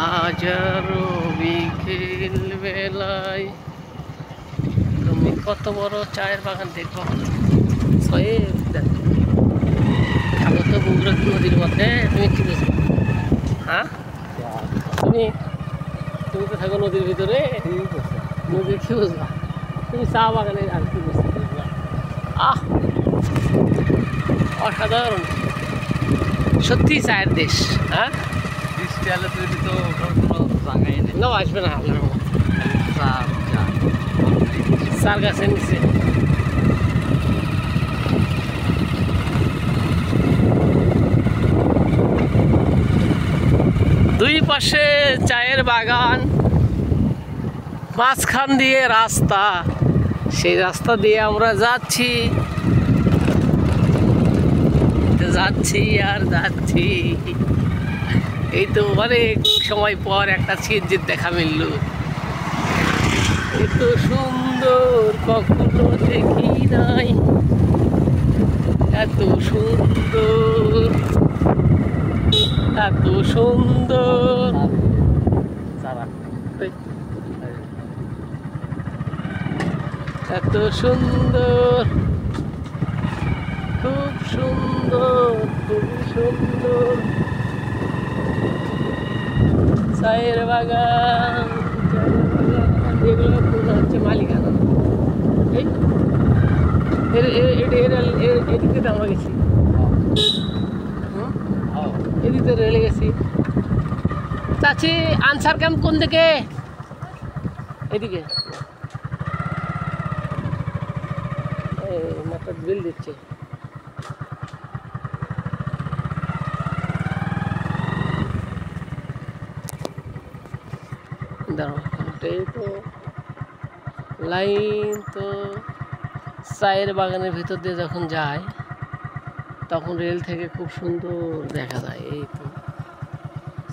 হাজারো বিকেল বেলায় তুমি কত বড় চায়ের বাগান দেখবো থাকো তো বগুড়া নদীর মধ্যে। তুমি কি বুঝবো? হ্যাঁ, তুমি তুমি তো থাকো নদীর ভিতরে, নদীর কি বুঝবা? তুমি চা বাগানে আর কি বুঝবা? আহ, অসাধারণ, সত্যি চায়ের দেশ। হ্যাঁ, না আসবে না চার গাছের নিচে। দুই পাশে চায়ের বাগান, মাঝখান দিয়ে রাস্তা। সেই রাস্তা দিয়ে আমরা যাচ্ছি আর যাচ্ছি। এই তো অনেক সময় পর একটা সিএনজির দেখা মিলল। এত সুন্দর কখনো দেখি নাই, এত সুন্দর, এত সুন্দর। এত সুন্দর, খুব সুন্দর, খুবই সুন্দর চায়ের বাগান। এগুলো হচ্ছে মালিকানা। এই এদিকে তো আমরা গেছি, এদিকে রেলে গেছি। চাচি আনসার ক্যাম্প কোন দিকে? এদিকে মাত্র বিল দিচ্ছে। এই তো লাইন, তো চায়ের বাগানের ভিতর দিয়ে যখন যায় তখন রেল থেকে খুব সুন্দর দেখা যায়। এই তো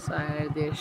চায়ের দেশ।